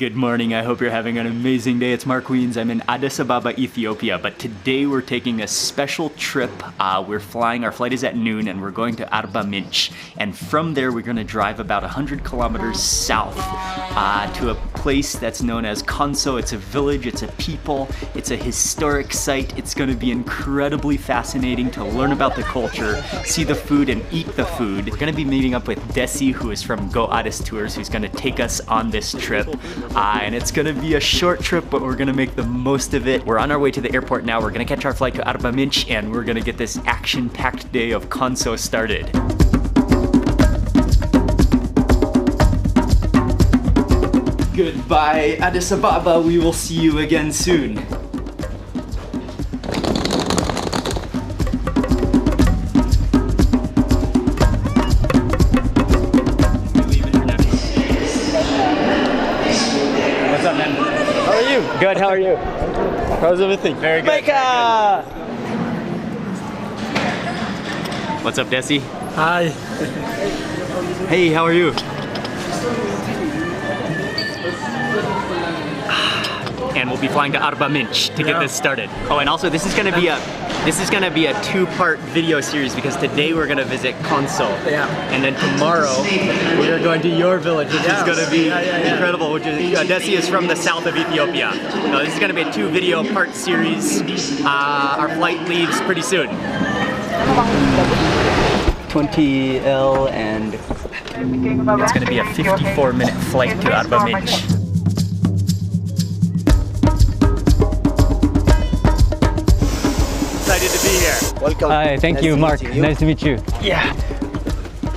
Good morning, I hope you're having an amazing day. It's Mark Wiens. I'm in Addis Ababa, Ethiopia, but today we're taking a special trip. We're flying, our flight is at noon, and we're going to Arba Minch. And from there, we're gonna drive about 100 kilometers south to a place that's known as Konso. It's a village, it's a people, it's a historic site. It's gonna be incredibly fascinating to learn about the culture, see the food, and eat the food. We're gonna be meeting up with Desi, who is from Go Addis Tours, who's gonna take us on this trip. And it's gonna be a short trip, but we're gonna make the most of it. We're on our way to the airport now. We're gonna catch our flight to Arba Minch, and we're gonna get this action-packed day of Konso started. Goodbye, Addis Ababa. We will see you again soon. Good, how are you? How's everything? Very good. Micah! What's up, Desi? Hi. Hey, how are you? And we'll be flying to Arba Minch to get this started. Oh, and also this is gonna be a two-part video series because today we're gonna visit Konso. Yeah. And then tomorrow we are going to your village, which is gonna be incredible. Which is Desi is from the south of Ethiopia. So this is gonna be a two-video part series. Our flight leaves pretty soon. 20 L, and it's gonna be a 54-minute flight to Arba Minch. Excited to be here. Welcome. Hi, thank you, Mark. Nice to meet you. Yeah.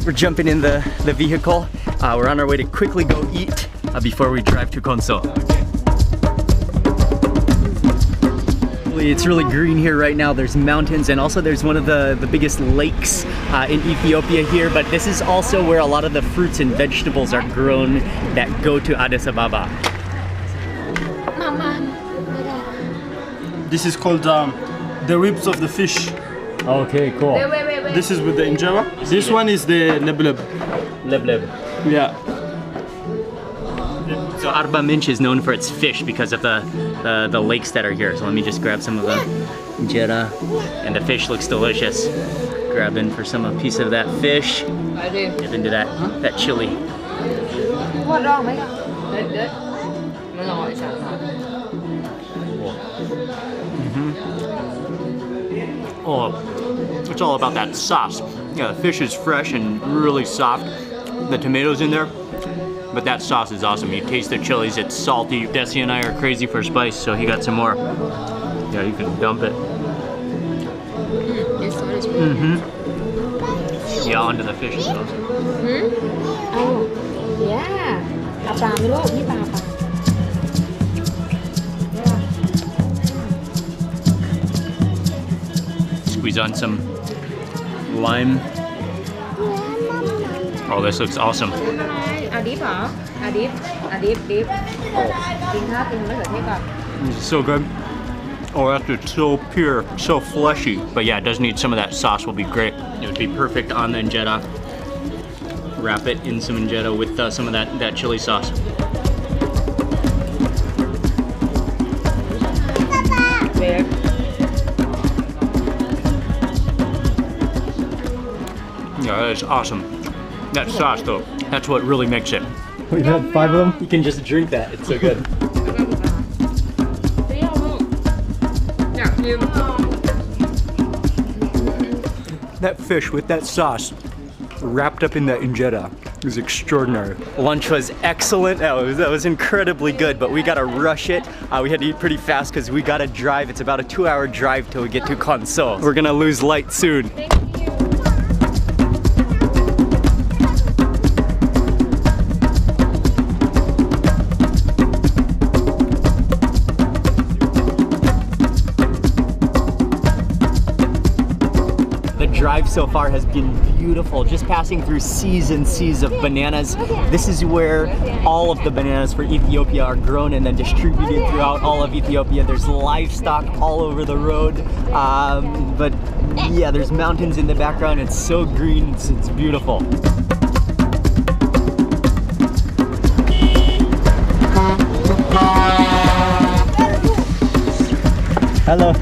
We're jumping in the vehicle. We're on our way to quickly go eat before we drive to Konso. It's really green here right now. There's mountains, and also there's one of the biggest lakes in Ethiopia here, but this is also where a lot of the fruits and vegetables are grown that go to Addis Ababa. This is called the ribs of the fish. Okay, cool. Wait. This is with the injera. This one is the lebleb. Lebleb. Yeah. So Arba Minch is known for its fish because of the lakes that are here. So let me just grab some of the injera, and the fish looks delicious. Grab in for some a piece of that fish. Get into that chili. Oh, it's all about that sauce. Yeah, the fish is fresh and really soft. The tomatoes in there, but that sauce is awesome. You taste the chilies, it's salty. Desi and I are crazy for spice, so he got some more. Yeah, you can dump it. Yeah, onto the fish is awesome. Oh, yeah. Squeeze on some lime. Oh, this looks awesome. This is so good. Oh, after it's so pure, so fleshy. But yeah, it does need some of that sauce, will be great. It would be perfect on the injera. Wrap it in some injera with some of that chili sauce. Yeah, that is awesome. That sauce though, that's what really makes it. We've had 5 of them. You can just drink that, it's so good. That fish with that sauce wrapped up in that injera is extraordinary. Lunch was excellent. That was incredibly good, but we gotta rush it. We had to eat pretty fast because we gotta drive. It's about a 2-hour drive till we get to Konso. We're gonna lose light soon. Drive so far has been beautiful, just passing through seas and seas of bananas. This is where all of the bananas for Ethiopia are grown and then distributed throughout all of Ethiopia. There's livestock all over the road, but yeah, there's mountains in the background. It's so green, it's beautiful. Hello.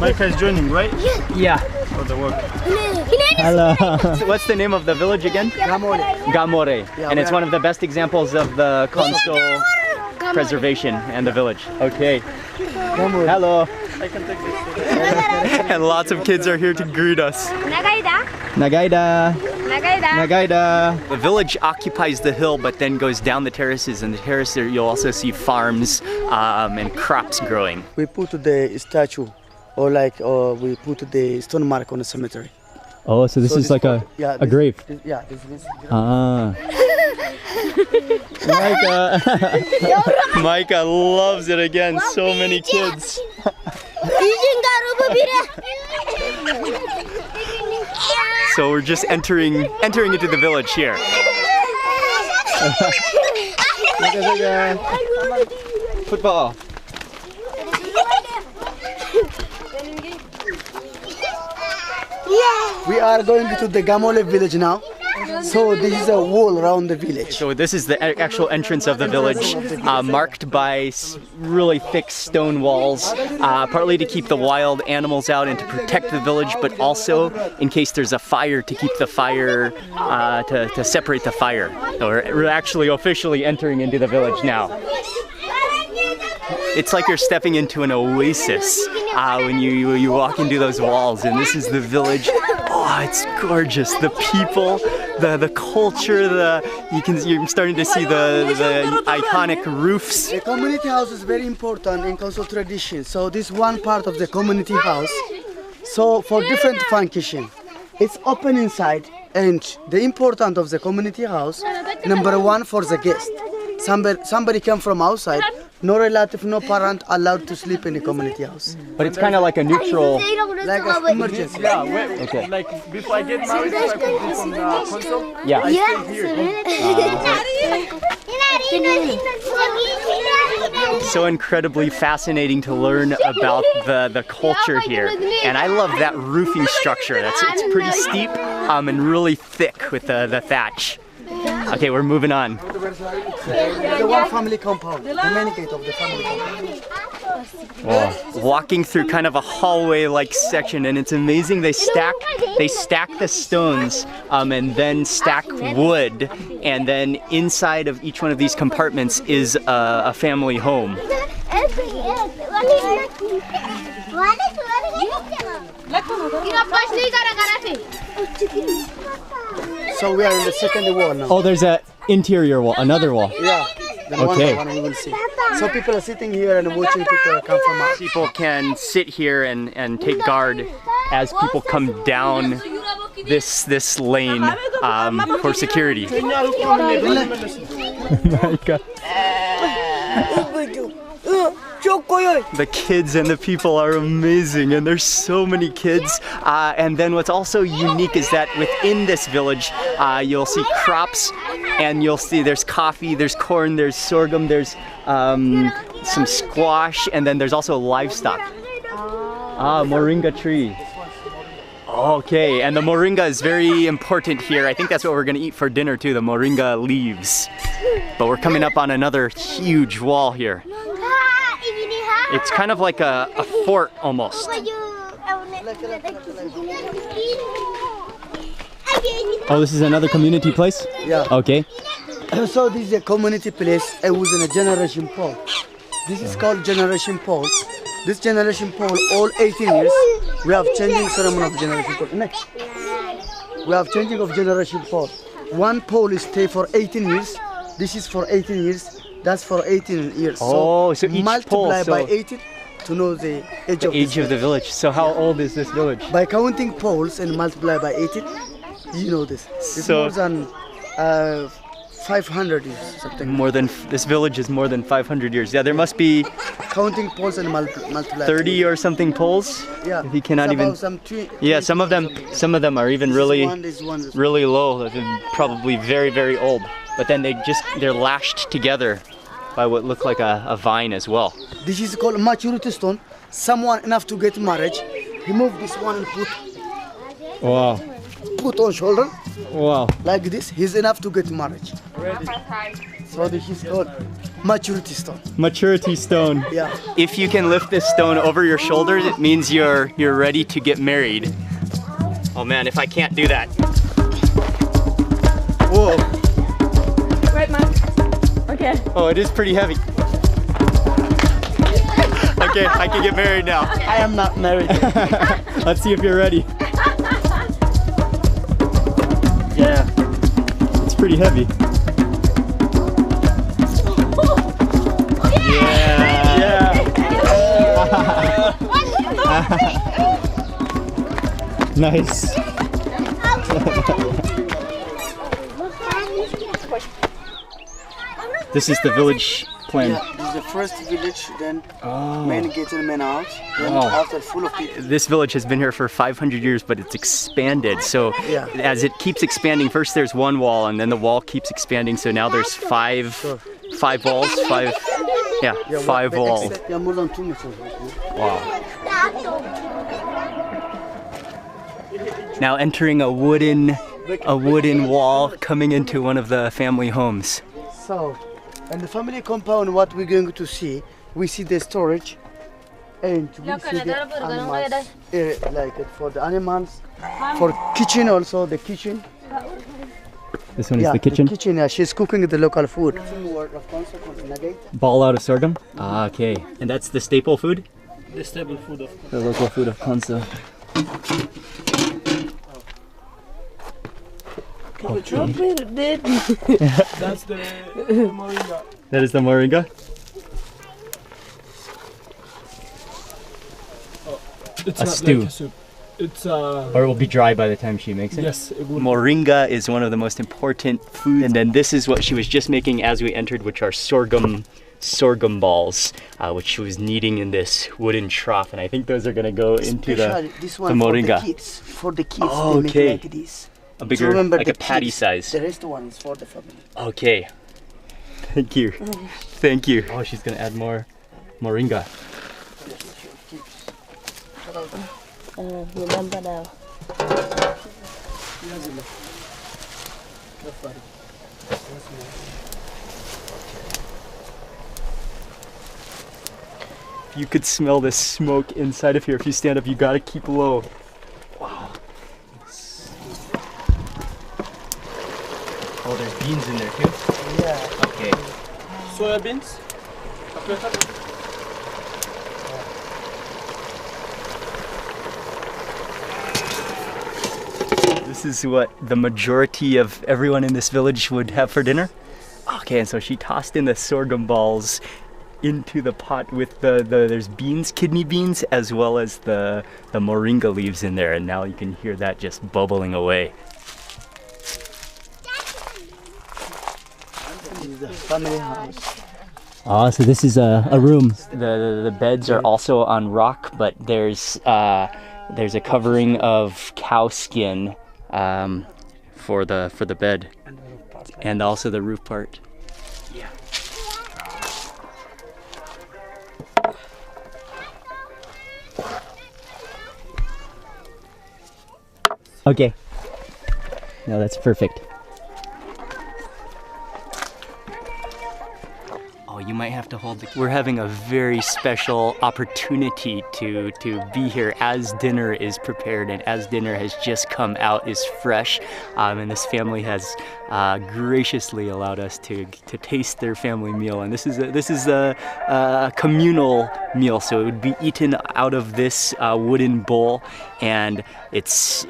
Micah is joining, right? Yeah. For the work. Hello. What's the name of the village again? Gamore. Gamore. Yeah, And it's one of the best examples of the Konso preservation and the village. Okay. Gamore. Hello. I can take this. And lots of kids are here to greet us. Nagaida. Nagaida. Nagaida. Nagaida. The village occupies the hill but then goes down the terraces, and the terrace there you'll also see farms and crops growing. We put the statue, or we put the stone mark on the cemetery. Oh, so this is like a grave. This Ah. Micah. Micah loves it again. So many kids. So we're just entering into the village here. Football. We are going to the Gamole village now. So this is a wall around the village. So this is the actual entrance of the village, marked by really thick stone walls, partly to keep the wild animals out and to protect the village, but also in case there's a fire, to keep the fire, to separate the fire. So we're actually officially entering into the village now. It's like you're stepping into an oasis when you walk into those walls, and this is the village. Oh, it's gorgeous. The people, the culture, you're starting to see the iconic roofs. The community house is very important in Konso tradition. So this one part of the community house. So for different function, it's open inside, and the important of the community house, number one for the guest. Somebody come from outside. No relative, no parent allowed to sleep in the community house. But it's kind of like a neutral. Like an emergency. Yeah, Okay. like before I get married, if I could be from the Konso, Yeah. I stay here. So incredibly fascinating to learn about the culture here, and I love that roofing structure. It's pretty steep and really thick with the thatch. Okay, we're moving on. The one family compound, the main gate of the family compound. Whoa. Walking through kind of a hallway-like section, and it's amazing. They stack the stones and then stack wood, and then inside of each one of these compartments is a family home. So we are in the second wall now. Oh, there's an interior wall, another wall. Yeah. Then Okay. one we will see. So people are sitting here and watching people come from out. People can sit here and take guard as people come down this lane for security. The kids and the people are amazing, and there's so many kids. And then what's also unique is that within this village, you'll see crops, and you'll see there's coffee, there's corn, there's sorghum, there's some squash, and then there's also livestock. Moringa tree. Okay, and the moringa is very important here. I think that's what we're gonna eat for dinner too, the moringa leaves. But we're coming up on another huge wall here. It's kind of like a fort almost. Oh, this is another community place? Yeah. Okay. So this is a community place. It was in a generation pole. This is called generation pole. This generation pole, all 18 years, we have changing ceremony of generation pole. Next. We have changing of generation pole. One pole is stay for 18 years. This is for 18 years. That's for 18 years. Oh, so each multiply pole, by 18 to know the age of age of the village. So how old is this village? By counting poles and multiply by 18, you know this. It's So- more than 500 years, something. More than this village is more than 500 years. Yeah, there must be Counting poles and multiply. 30 or something poles. Yeah. He cannot It's even. about some Yeah, some of them are even really This one. really low. They're probably very old. But then they're lashed together by what looked like a vine as well. This is called maturity stone. Someone enough to get marriage, he moved this one and Wow. put on shoulder Wow. like this. He's enough to get marriage. So this is called maturity stone. Maturity stone. Yeah. If you can lift this stone over your shoulders, it means you're ready to get married. Oh man, if I can't do that. Whoa. Wait, Mark. Okay. Oh, it is pretty heavy. Okay, I can get married now. I am not married. Let's see if you're ready. Yeah. It's pretty heavy. Nice. This is the village plan. Yeah, this is the first village, then men get and men out. Then after full of people. This village has been here for 500 years, but it's expanded. So Yeah. as it keeps expanding, first there's one wall, and then the wall keeps expanding. So now there's five walls, five walls. Yeah, more than 2 meters. Wow. Now entering a wooden wall coming into one of the family homes. So, in the family compound, what we're going to see, we see the storage, and we see the animals, like for the animals, for kitchen also, the kitchen. This one is the kitchen. The kitchen, yeah, she's cooking the local food. Ball out of sorghum. Ah, okay. And that's the staple food? The staple food of The local food of Konso. That's the moringa. That is the moringa? It's A not stew. like a soup. It's Or it will be dry by the time she makes it? yes, it will. Moringa is one of the most important foods. And then this is what she was just making as we entered, which are sorghum balls, which she was kneading in this wooden trough. And I think those are going to go into this the one moringa. For the kids, Oh, they okay. make like this. A bigger, remember like the a patty kids. size. The rest one is for the family. Okay. Thank you. Thank you. Oh, she's going to add more moringa. You could smell the smoke inside of here. If you stand up, you gotta keep low. Wow. Oh, there's beans in there too? Yeah. Okay. Soya beans. This is what the majority of everyone in this village would have for dinner? Okay, and so she tossed in the sorghum balls into the pot with there's beans, kidney beans, as well as the moringa leaves in there, and now you can hear that just bubbling away. This is the family house. Ah, so this is a room. The beds are also on rock, but there's a covering of cow skin for the bed, and also the roof part. Yeah. Okay. No, that's perfect. Oh, you might have to hold the... We're having a very special opportunity to be here as dinner is prepared, and as dinner has just come out, is fresh, and this family has graciously allowed us to taste their family meal. And this is a communal meal, so it would be eaten out of this wooden bowl, and it's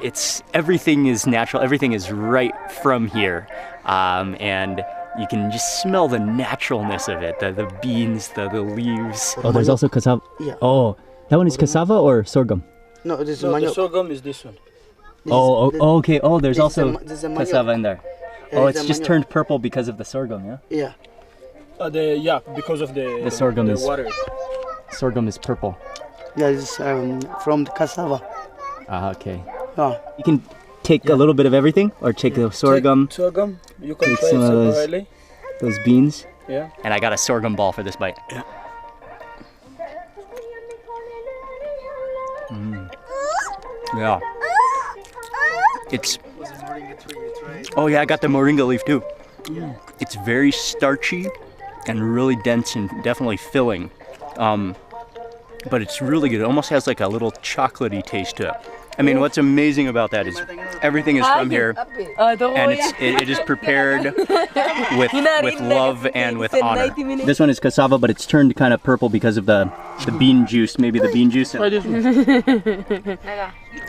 everything is natural, everything is right from here, and you can just smell the naturalness of it, the beans, the leaves. Oh, there's also cassava. Yeah. Oh, that one is cassava or sorghum? No, it is No, the manioc. sorghum is this one. Okay. Oh, there's this is also this is a manioc. cassava in there. Yeah, Oh, it's it's a just manioc. turned purple because of the sorghum, yeah? Yeah. Because of the sorghum the is- water. Sorghum is purple. Yeah, this is from the cassava. Ah, okay. Yeah. You can take a little bit of everything, or take the sorghum, Sorghum, you can Take try some it of those. separately. those beans. Yeah. And I got a sorghum ball for this bite. Yeah. Yeah. It's. Oh yeah, I got the moringa leaf too. It's very starchy and really dense and definitely filling. But it's really good. It almost has like a little chocolatey taste to it. I mean, what's amazing about that is everything is from here, and it is prepared with love and with honor. This one is cassava, but it's turned kind of purple because of the bean juice, maybe the bean juice. Try this one.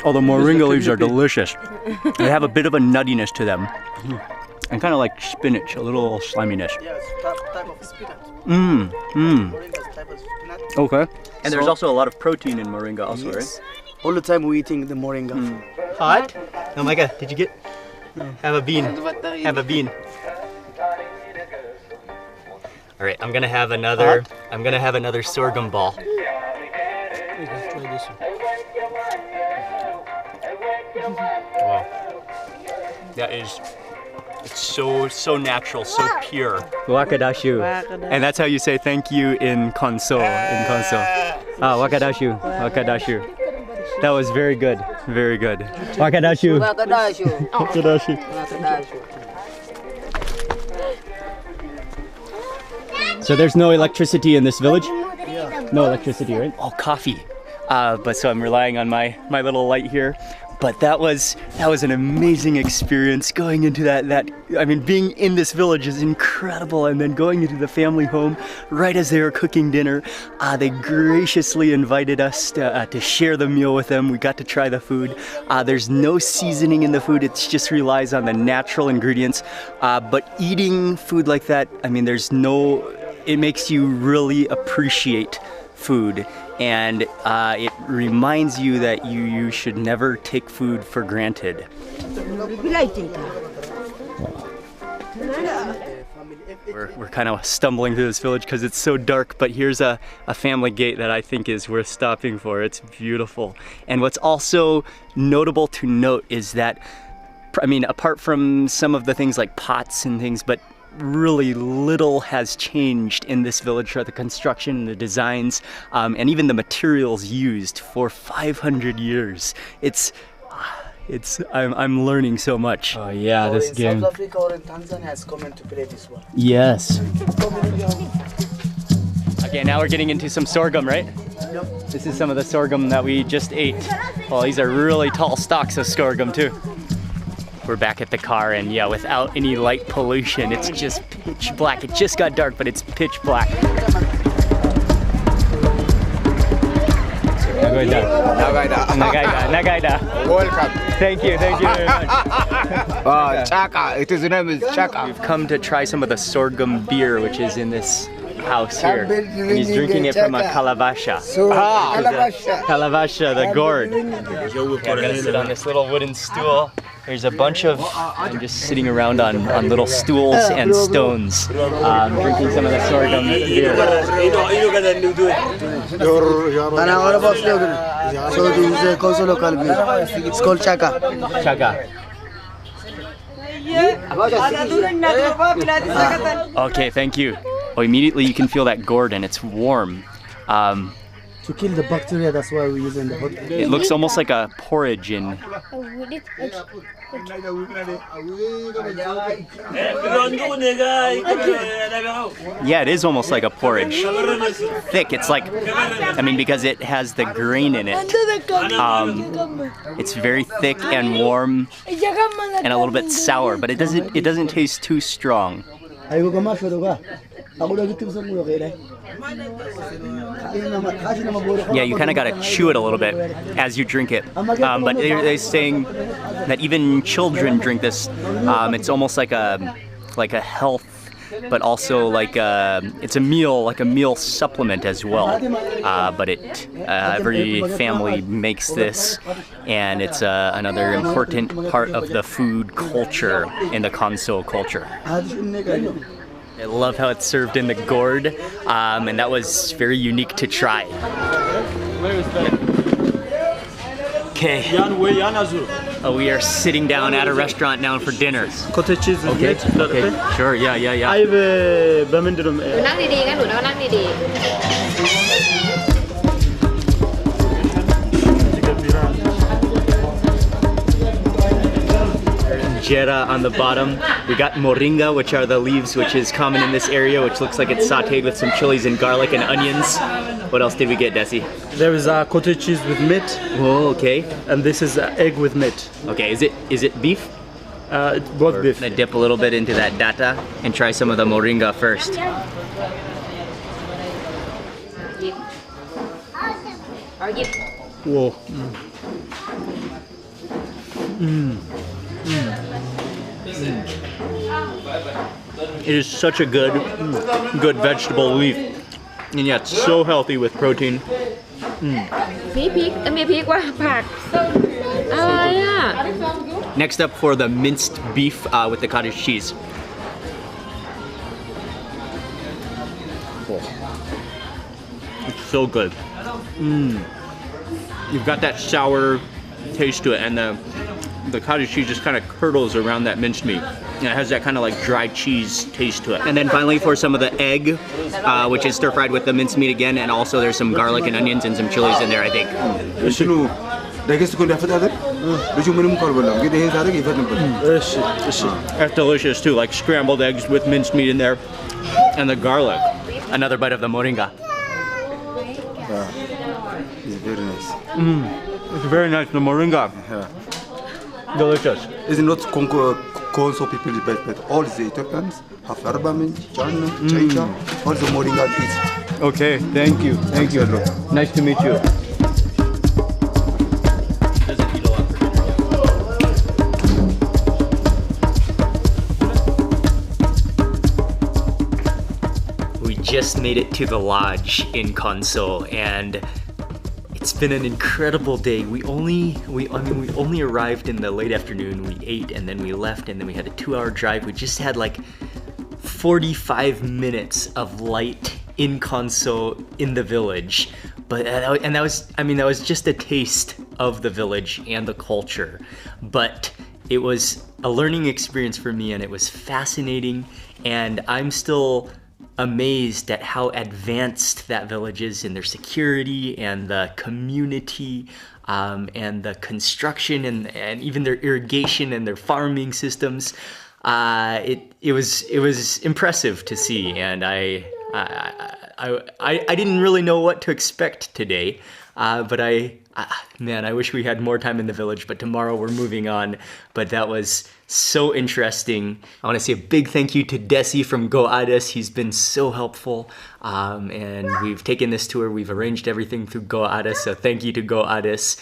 Oh, the moringa leaves are delicious. They have a bit of a nuttiness to them, and kind of like spinach, a little sliminess. Yes, type of spinach. Moringa's type of spinach. Okay. And there's also a lot of protein in moringa also, right? All the time we eating the moringa. Hot? Oh my god, did you get? Have a bean. Have a bean. All right, I'm gonna have another. I'm gonna have another sorghum ball. Okay, try this one. Wow. That is. It's so natural, so pure. Wakadashu. And that's how you say thank you in Konso. Wakadashu. Wakadashu. That was very good. Very good. Wakadashu. Wakadashu. So there's no electricity in this village? No electricity, right? Oh, coffee. But so I'm relying on my little light here. But that was an amazing experience going into that I mean, being in this village is incredible, and then going into the family home right as they were cooking dinner. They graciously invited us to share the meal with them. We got to try the food. There's no seasoning in the food. It just relies on the natural ingredients. But eating food like that, I mean, it makes you really appreciate food, and it reminds you that you should never take food for granted. We're kind of stumbling through this village because it's so dark, but here's a family gate that I think is worth stopping for. It's beautiful. And what's also notable to note is that, I mean, apart from some of the things like pots and things, but really little has changed in this village for the construction, the designs, and even the materials used for 500 years. I'm learning so much. Oh yeah, this game. South Africa or in Tanzania has come in to play this one. Yes. Okay, now we're getting into some sorghum, right? Yep. This is some of the sorghum that we just ate. Well, these are really tall stalks of sorghum too. We're back at the car, and yeah, without any light pollution, it's just pitch black. It just got dark, but it's pitch black. Nagaida. Welcome. Thank you very much. Chaka, his name is Chaka. We've come to try some of the sorghum beer, which is in this house here. And he's drinking it from a calavasha. Calavasha, the gourd. Okay, I'm gonna sit on this little wooden stool. There's a bunch of, I'm just sitting around on little stools and stones, drinking some of the sorghum beer. So this is a Konso local beer. It's called Chaka. Chaka. Okay, thank you. Oh, immediately you can feel that gourd, and it's warm. To kill the bacteria, that's why we're using the hot. It looks almost like a porridge in. Yeah, it is almost like a porridge. Thick. It's like, I mean, because it has the grain in it. It's very thick and warm, and a little bit sour, but it doesn't taste too strong. Yeah, you kind of got to chew it a little bit as you drink it. But they're saying that even children drink this. It's almost like a health, but also like it's a meal supplement as well. But every family makes this, and it's another important part of the food culture in the Konso culture. I love how it's served in the gourd, and that was very unique to try. Okay. We are sitting down at a restaurant now for dinner. Cottage cheese with Okay. meat. Okay. Sure. Yeah. I በምንድን ነው? นั่งดีๆงั้นหนูนั่งดี Injera on the bottom. We got moringa, which are the leaves, which is common in this area, which looks like it's sauteed with some chilies and garlic and onions. What else did we get, Desi? There is cottage cheese with meat, Oh, okay. and this is egg with meat. Okay, is it beef? Both beef. I'm gonna dip a little bit into that data and try some of the moringa first.ๆเอาหยิบ Whoa. It is such a good vegetable leaf. And yeah, it's so healthy with protein. มีพริกมีพริกว่าผักอะไรอ่ะ Next up for the minced beef with the cottage cheese. It's so good. You've got that sour taste to it, and the cottage cheese just kind of curdles around that minced meat. And it has that kind of like dry cheese taste to it. And then finally for some of the egg, which is stir fried with the minced meat again, and also there's some garlic and onions and some chilies in there, I think. That's delicious too, like scrambled eggs with minced meat in there, and the garlic. Another bite of the moringa. It's very nice. It's very nice, the moringa. Delicious. It's not Konso people, but all the Ethiopians have Arbamin, China, Chaita, all the Moringa eat. Okay, thank you. Nice to meet you. We just made it to the lodge in Konso, and it's been an incredible day. We only arrived in the late afternoon. We ate and then we left, and then we had a 2-hour drive. We just had like 45 minutes of light in Konso in the village. But that was just a taste of the village and the culture. But it was a learning experience for me, and it was fascinating, and I'm still amazed at how advanced that village is in their security and the community and the construction and even their irrigation and their farming systems. It was impressive to see, and I didn't really know what to expect today, but man, I wish we had more time in the village, but tomorrow we're moving on. But that was so interesting. I want to say a big thank you to Desi from Go Ades. He's been so helpful, and we've taken this tour. We've arranged everything through Go Ades, so thank you to Go Ades.